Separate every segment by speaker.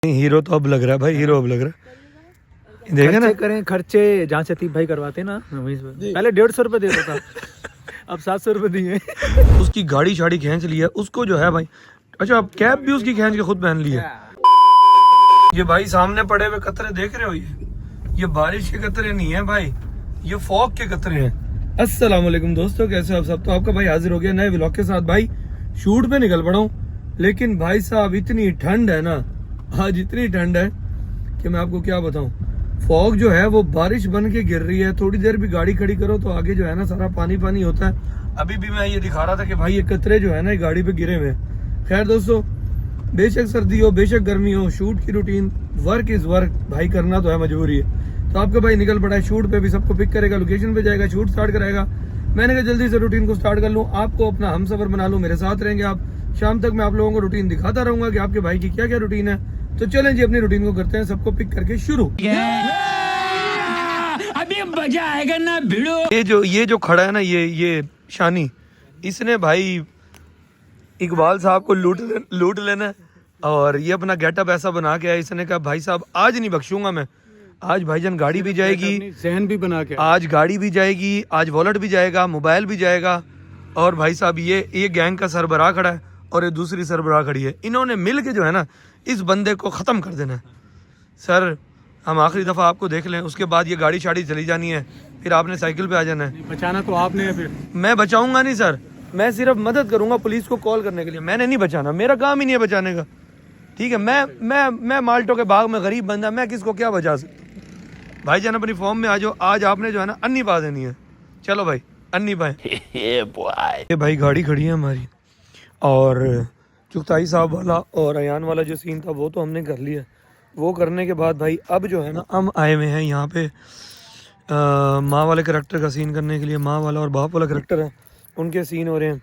Speaker 1: Hero तो अब लग रहा है भाई, हीरो अब लग रहा है। देखे ना,
Speaker 2: करें खर्चे जहाँ से तीन भाई करवाते ना, पहले 150 रुपए देता था, अब 700 रुपए दिए।
Speaker 1: उसकी गाड़ी शाड़ी खींच ली है उसको जो है भाई। अच्छा, अब कैप भी उसकी खींच के खुद पहन ली है। ये भाई सामने पड़े हुए कतरे देख रहे हो, ये बारिश के कतरे नहीं है भाई, ये फॉग के कतरे हैं। अस्सलाम वालेकुम दोस्तों, कैसे हो आप सब। तो आपका भाई हाजिर हो गया नए व्लॉग के साथ। भाई शूट पे निकल पड़ा हूँ, लेकिन भाई साहब इतनी ठंड है ना, आज इतनी ठंड है कि मैं आपको क्या बताऊं। फॉग जो है वो बारिश बन के गिर रही है। थोड़ी देर भी गाड़ी खड़ी करो तो आगे जो है ना सारा पानी पानी होता है। अभी भी मैं ये दिखा रहा था कि भाई ये कतरे जो है ना ये गाड़ी पे गिरे हुए हैं। खैर दोस्तों, बेशक सर्दी हो बेशक गर्मी हो, शूट की रूटीन, वर्क इज वर्क भाई, करना तो है, मजबूरी है। तो आपका भाई निकल पड़ा है शूट पे, भी सबको पिक करेगा, लोकेशन पे जाएगा, शूट स्टार्ट कराएगा। मैंने कहा जल्दी से रूटीन को स्टार्ट कर लूँ, आपको अपना हमसफर बना लूँ, मेरे साथ रहेंगे आप। शाम तक मैं आप लोगों को रूटीन दिखाता रहूंगा कि आपके भाई की क्या क्या रूटीन है। तो चलें जी, अपनी रूटीन को करते हैं, सबको पिक करके शुरू।
Speaker 3: अभी मजा आएगा ना भिड़ो।
Speaker 1: ये जो खड़ा है ना, ये शानी, इसने भाई इकबाल साहब को लूट लेना है। और ये अपना गेटअप ऐसा बना के आया, इसने कहा भाई साहब आज नहीं बख्शूंगा मैं। आज भाईजान गाड़ी भी जाएगी,
Speaker 2: जहन भी बना के,
Speaker 1: आज गाड़ी भी जाएगी, आज वॉलेट भी जाएगा, मोबाइल भी जाएगा। और भाई साहब ये गैंग का सरबराह खड़ा है और ये दूसरी सरबराह खड़ी है। इन्होंने मिल के जो है ना इस बंदे को ख़त्म कर देना है। सर हम आखिरी दफ़ा आपको देख लें, उसके बाद ये गाड़ी शाड़ी चली जानी है, फिर आपने साइकिल पे आ जाना है।
Speaker 2: बचाना तो आपने है। फिर
Speaker 1: मैं बचाऊंगा नहीं सर, मैं सिर्फ मदद करूंगा पुलिस को कॉल करने के लिए, मैंने नहीं बचाना, मेरा काम ही नहीं है बचाने का। ठीक है, मैं माल्टो के बाग में गरीब बंदा, मैं किसको क्या बचा सकता हूँ। भाईजान अपनी फॉर्म में आ जाओ, आज आपने जो है ना अन्नी पा देनी है। चलो भाई अन्नी पाए। ये भाई गाड़ी खड़ी है हमारी, और चुगताई साहब वाला और अयान वाला जो सीन था वो तो हमने कर लिया। वो करने के बाद भाई अब जो है ना हम आए हुए हैं यहाँ पे माँ वाले करैक्टर का सीन करने के लिए। माँ वाला और बाप वाला करैक्टर है, उनके सीन हो रहे हैं,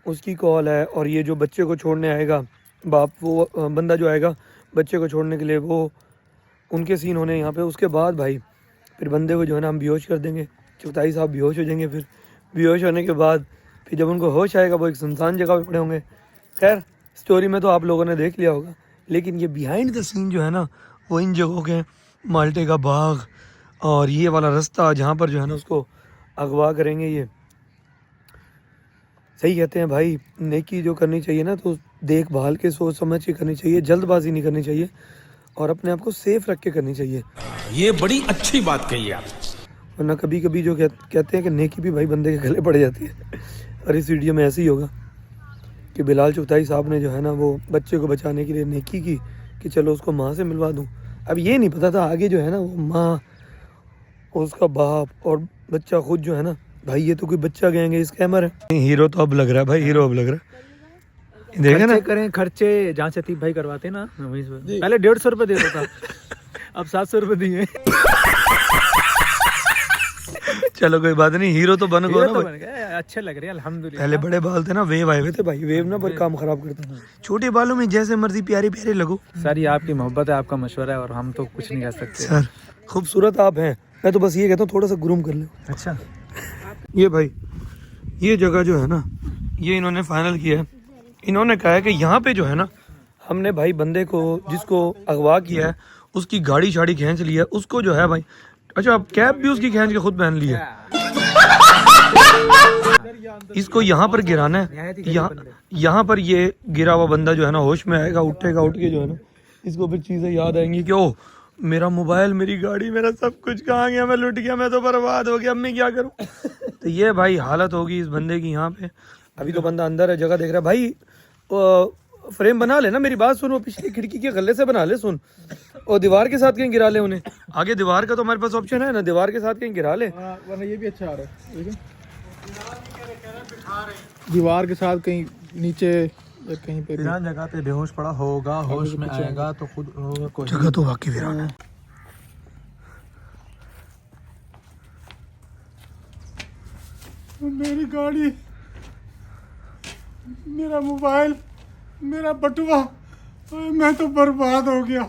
Speaker 1: उसकी कॉल है। और ये जो बच्चे को छोड़ने आएगा बाप, वो बंदा जो आएगा बच्चे को छोड़ने के लिए, वो उनके सीन होने यहाँ पे। उसके बाद भाई फिर बंदे को जो है ना हम बेहोश कर देंगे, चुगताई साहब बेहोश हो जाएंगे। फिर बेहोश होने के बाद फिर जब उनको होश आएगा वो एक सुनसान जगह पे पड़े होंगे। खैर स्टोरी में तो आप लोगों ने देख लिया होगा, लेकिन ये बिहाइंड द सीन जो है ना वो इन जगहों के, माल्टे का बाग और ये वाला रास्ता जहाँ पर जो है ना उसको अगवा करेंगे। ये सही कहते हैं भाई, नेकी जो करनी चाहिए ना तो देखभाल के सोच समझ के करनी चाहिए, जल्दबाजी नहीं करनी चाहिए और अपने आप को सेफ रख के करनी चाहिए।
Speaker 3: ये बड़ी अच्छी बात कही आप।
Speaker 1: वरना कभी कभी जो कहते हैं कि नेकी भी भाई बंदे के गले पड़ जाती है। और इस वीडियो में ऐसे ही होगा कि बिलाल चुगताई साहब ने जो है ना वो बच्चे को बचाने के लिए नेकी की कि चलो उसको माँ से मिलवा दूँ। अब ये नहीं पता था आगे जो है ना वो माँ, उसका बाप और बच्चा खुद जो है ना, भाई ये तो कोई बच्चा गैंग है, स्कैमर है। हीरो तो अब लग रहा है भाई, हीरो अब लग रहा है। देखे ना,
Speaker 2: करें खर्चे जहाँ से तीन भाई करवाते ना, पहले 150 रुपए देता था, अब 700 रुपए दिए।
Speaker 1: चलो कोई बात नहीं, हीरो तो बन गया ना भाई।
Speaker 2: अच्छे लग रहे हैं अल्हम्दुलिल्लाह।
Speaker 1: पहले बड़े बाल थे ना, वेव आए हुए थे भाई, वेव ना पर काम खराब करता। छोटे बालों में जैसे मर्जी प्यारे प्यारे लगो।
Speaker 2: सर ये आपकी मोहब्बत है, आपका मशवरा है और हम तो कुछ नहीं कर सकते।
Speaker 1: सर खूबसूरत आप हैं, मैं तो बस ये कहता हूँ थोड़ा सा ग्रूम कर लो।
Speaker 2: अच्छा,
Speaker 1: ये भाई ये जगह जो है ना ये इन्होंने फाइनल किया है। इन्होंने कहा है कि यहाँ पे जो है ना हमने भाई बंदे को जिसको अगवा किया है उसकी गाड़ी शाड़ी खींच ली है, उसको जो है भाई। अच्छा, अब कैप भी उसकी खींच के खुद पहन ली है। इसको यहाँ पर गिराना है, यहाँ पर ये गिरा हुआ बंदा जो है ना होश में आएगा, उठेगा, उठ के जो है ना इसको फिर चीजें याद आएंगी कि ओ मेरा मोबाइल, मेरी गाड़ी, मेरा सब कुछ कहाँ गया, मैं लुट गया, मैं तो बर्बाद हो गया, अब मैं क्या करूँ। तो ये भाई हालत होगी इस बंदे की यहाँ पे। अभी तो बंदा अंदर है, जगह देख रहा है भाई। फ्रेम बना ले ना, मेरी बात सुन, वो पिछली खिड़की के गले से बना ले, सुन, और दीवार के साथ कहीं गिरा ले उन्हें। आगे दीवार का तो हमारे पास ऑप्शन है ना, दीवार के साथ कहीं गिरा ले,
Speaker 2: वरना ये भी अच्छा आ रहा है। दीवार के साथ कहीं नीचे या कहीं पे
Speaker 4: जगह पे बेहोश पड़ा होगा, होश में आएगा तो खुद
Speaker 1: जगह तो वाकई वीरान है।
Speaker 2: मेरी गाड़ी, मेरा मोबाइल, मेरा बटुआ, मैं तो बर्बाद हो गया।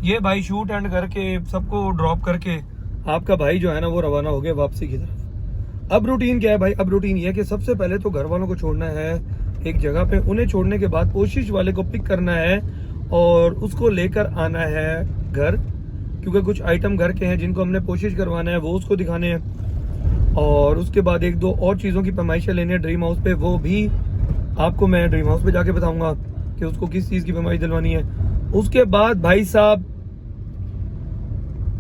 Speaker 1: ये भाई शूट एंड करके सबको ड्रॉप करके आपका भाई जो है ना वो रवाना हो गया वापसी की तरफ। अब रूटीन क्या है भाई, अब रूटीन ये है कि सबसे पहले तो घर वालों को छोड़ना है, एक जगह पे, उन्हें छोड़ने के बाद पोशिश वाले को पिक करना है और उसको लेकर आना है घर, क्योंकि कुछ आइटम घर के हैं जिनको हमने पोशिश करवाना है, वो उसको दिखाने हैं। और उसके बाद एक दो और चीज़ों की पैमाइशें लेनी है ड्रीम हाउस पे, वो भी आपको मैं ड्रीम हाउस पे जाके बताऊंगा कि उसको किस चीज़ की पैमाइश दिलवानी है। उसके बाद भाई साहब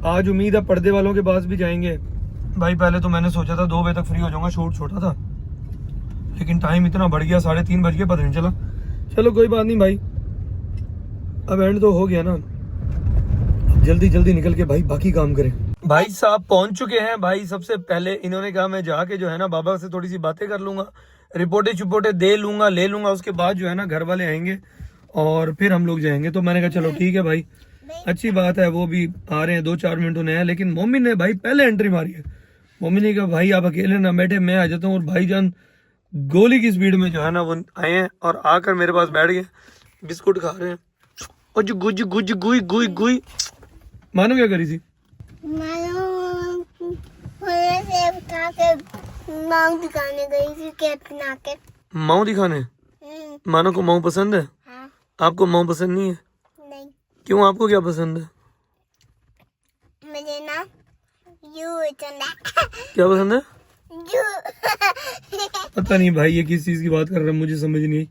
Speaker 1: आज उम्मीद है पर्दे वालों के पास भी जाएंगे। भाई पहले तो मैंने सोचा था 2 बजे तक फ्री हो जाऊंगा, शूट छोटा था, लेकिन टाइम इतना बढ़ गया, 3:30 बज गए, पता नहीं चला। चलो कोई बात नहीं भाई, अब एंड तो हो गया ना, अब जल्दी जल्दी निकल के भाई बाकी काम करें। भाई साहब पहुंच चुके हैं भाई। सबसे पहले इन्होंने कहा मैं जाके जो है ना बाबा से थोड़ी सी बातें कर लूंगा, रिपोर्टें दे लूंगा, ले लूंगा, उसके बाद जो है ना घर वाले आएंगे और फिर हम लोग जाएंगे। तो मैंने कहा चलो ठीक है भाई, अच्छी बात है, वो भी आ रहे हैं, 2-4 मिनट उन्हें है। लेकिन मोमिन ने भाई पहले एंट्री मारी है। मोमिन ने कहा भाई आप अकेले ना बैठे, मैं आ जाता हूँ। और भाईजान गोली की स्पीड में जो है ना वो आए हैं और आकर मेरे पास बैठ गए, बिस्कुट खा रहे हैं। और जो गुज गुज गुई गुई गुई, मानो क्या करी थी?
Speaker 5: माऊ दिखाने गई थी कैप बना के।
Speaker 1: माऊ दिखाने? मानो को माऊ पसंद है?
Speaker 5: हाँ।
Speaker 1: आपको माऊ पसंद नहीं है?
Speaker 5: नहीं,
Speaker 1: क्यों, आपको क्या पसंद है?
Speaker 5: मुझे ना यू पसंद है।
Speaker 1: क्या पसंद है?
Speaker 5: यू।
Speaker 1: पता नहीं भाई ये किस चीज की बात कर रहा है, मुझे समझ नहीं आई।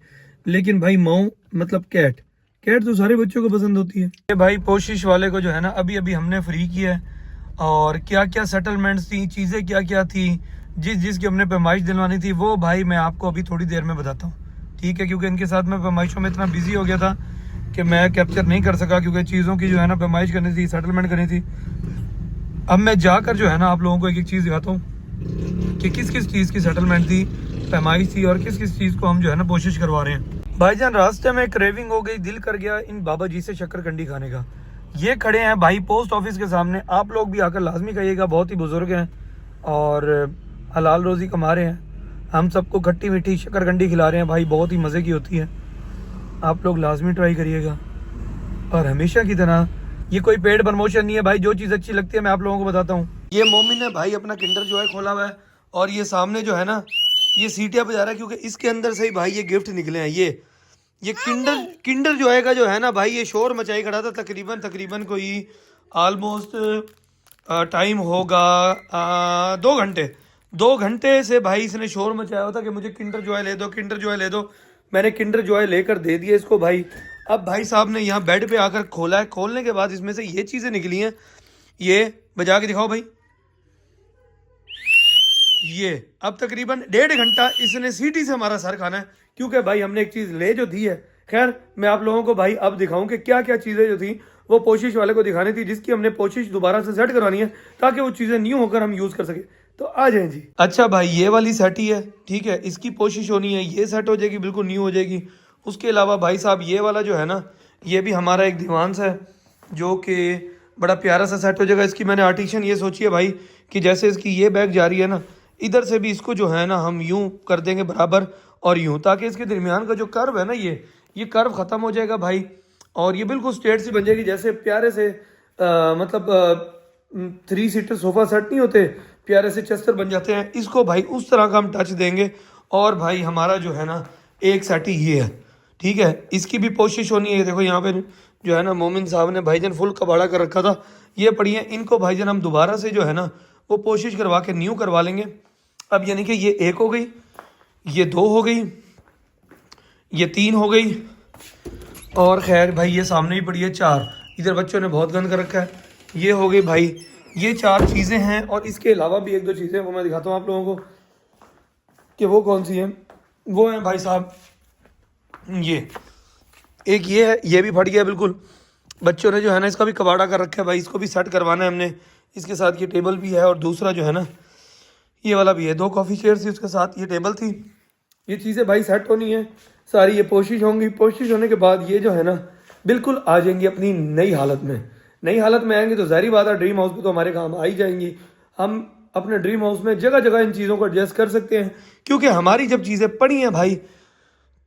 Speaker 1: लेकिन भाई माऊ मतलब कैट, कैट तो सारे बच्चों को पसंद होती है। ये भाई पोशिश वाले को जो है ना अभी अभी हमने फ्री किया है, और क्या क्या सेटलमेंट्स थी, चीज़ें क्या क्या थी, जिसकी हमने पैमाइश दिलवानी थी, वो भाई मैं आपको अभी थोड़ी देर में बताता हूँ, ठीक है? क्योंकि इनके साथ मैं पैमाइशों में इतना बिजी हो गया था कि मैं कैप्चर नहीं कर सका, क्योंकि चीज़ों की जो है ना पैमाइश करनी थी, सेटलमेंट करनी थी। अब मैं जाकर जो है ना आप लोगों को एक एक चीज़ दिखाता हूँ कि किस किस चीज़ की सेटलमेंट थी, पैमाइश थी, और किस किस चीज़ को हम जो है ना कोशिश करवा रहे हैं। भाईजान रास्ते में क्रेविंग हो गई, दिल कर गया इन बाबा जी से शक्करकंडी खाने का। ये खड़े हैं भाई पोस्ट ऑफिस के सामने, आप लोग भी आकर लाजमी कहिएगा, बहुत ही बुजुर्ग हैं और हलाल रोज़ी कमा रहे हैं। हम सबको खट्टी मीठी शक्करकंडी खिला रहे हैं भाई, बहुत ही मज़े की होती है, आप लोग लाजमी ट्राई करिएगा। और हमेशा की तरह ये कोई पेड प्रमोशन नहीं है भाई, जो चीज़ अच्छी लगती है मैं आप लोगों को बताता हूँ। ये मोमिन ने भाई अपना किंडर जो है खोला हुआ है, और ये सामने जो है ना ये सीटियाँ बजा रहा है, क्योंकि इसके अंदर से ही भाई ये गिफ्ट निकले हैं। ये किंडर जो है ना भाई, ये शोर मचाई खड़ा था। तकरीबन कोई ऑलमोस्ट टाइम होगा 2 घंटे से भाई इसने शोर मचाया हुआ था कि मुझे किंडर जॉय ले दो, किंडर जॉय ले दो। मैंने किंडर जॉय लेकर दे दिया इसको भाई। अब भाई साहब ने यहाँ बेड पे आकर खोला है, खोलने के बाद इसमें से ये चीज़ें निकली हैं। ये बजा के दिखाओ भाई। ये अब तकरीबन 1.5 घंटा इसने सीटी से हमारा सर खाना है, क्योंकि भाई हमने एक चीज़ ले जो दी है। खैर मैं आप लोगों को भाई अब दिखाऊं कि क्या क्या चीज़ें जो थी वो पोशिश वाले को दिखानी थी, जिसकी हमने पोशिश दोबारा से सेट करवानी है, ताकि वो चीज़ें न्यू होकर हम यूज़ कर सके। तो आ जाएं जी। अच्छा भाई ये वाली सेट ही है, ठीक है, इसकी कोशिश होनी है, ये सेट हो जाएगी, बिल्कुल न्यू हो जाएगी। उसके अलावा भाई साहब ये वाला जो है ना, ये भी हमारा एक दीवान सा है, जो कि बड़ा प्यारा सा सेट हो जाएगा। इसकी मैंने आर्टिशन ये सोची है भाई कि जैसे इसकी ये बैग जा रही है ना, इधर से भी इसको जो है ना हम यूं कर देंगे बराबर और यूं, ताकि इसके दरमियान का जो कर्व है ना, ये कर्व ख़त्म हो जाएगा भाई, और ये बिल्कुल स्ट्रेट सी बन जाएगी। जैसे प्यारे से मतलब 3 सीटर सोफ़ा सेट नहीं होते, प्यारे से चेस्टर बन जाते हैं, इसको भाई उस तरह का हम टच देंगे। और भाई हमारा जो है ना एक सेट ही ये है, ठीक है, इसकी भी कोशिश होनी है। देखो यहाँ पे जो है ना मोमिन साहब ने भाईजान फुल कबाड़ा कर रखा था, ये पड़ी है, इनको भाईजान हम दोबारा से जो है ना वो कोशिश करवा के न्यू करवा लेंगे। अब यानी कि ये 1 हो गई, ये 2 हो गई, ये 3 हो गई, और खैर भाई ये सामने ही पड़ी है 4। इधर बच्चों ने बहुत गंद कर रखा है। ये हो गई भाई, ये 4 चीज़ें हैं। और इसके अलावा भी 1-2 चीज़ें वो मैं दिखाता हूँ आप लोगों को कि वो कौन सी हैं। वो हैं भाई साहब ये एक ये है, ये भी फट गया बिल्कुल, बच्चों ने जो है ना इसका भी कबाड़ा कर रखा है भाई, इसको भी सेट करवाना है हमने। इसके साथ ये टेबल भी है, और दूसरा जो है ना ये वाला भी है। 2 कॉफ़ी चेयर थी, उसके साथ ये टेबल थी। ये चीज़ें भाई सेट होनी है सारी, ये कोशिश होंगी। कोशिश होने के बाद ये जो है ना बिल्कुल आ जाएंगी अपनी नई हालत में। नई हालत में आएंगे तो ज़ाहिर बात है ड्रीम हाउस पे तो हमारे काम आ ही जाएंगी। हम अपने ड्रीम हाउस में जगह जगह इन चीज़ों को एडजस्ट कर सकते हैं, क्योंकि हमारी जब चीज़ें पड़ी हैं भाई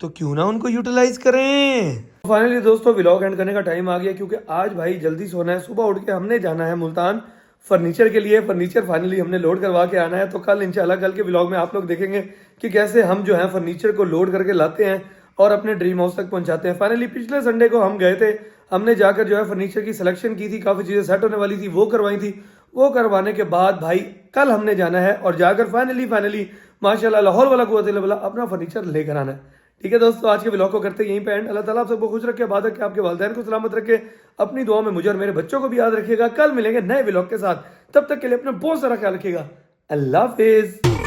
Speaker 1: तो क्यों ना उनको यूटिलाइज करें। फाइनली दोस्तों व्लॉग एंड करने का टाइम आ गया, क्योंकि आज भाई जल्दी सोना है। सुबह उठ के हमने जाना है मुल्तान फर्नीचर के लिए। फर्नीचर फाइनली हमने लोड करवा के आना है, तो कल इंशाल्लाह कल के व्लॉग में आप लोग देखेंगे कि कैसे हम जो है फर्नीचर को लोड करके लाते हैं और अपने ड्रीम हाउस तक पहुंचाते हैं। फाइनली पिछले संडे को हम गए थे, हमने जाकर जो है फर्नीचर की सिलेक्शन की थी, काफ़ी चीज़ें सेट होने वाली थी, वो करवाई थी। वो करवाने के बाद भाई कल हमने जाना है और जाकर फाइनली माशाल्लाह लाहौर वाला कुव्वत इल्ला बिल्लाह अपना फर्नीचर लेकर आना है। ठीक है दोस्तों, आज के व्लॉग को करते हैं यहीं पे एंड। अल्लाह ताला आप सबको खुश रखे, आबाद रखे, आपके वालिदैन को सलामत रखे, अपनी दुआ में मुझे और मेरे बच्चों को भी याद रखिएगा। कल मिलेंगे नए व्लॉग के साथ, तब तक के लिए अपना बहुत सारा ख्याल रखिएगा। अल्लाह हाफिज।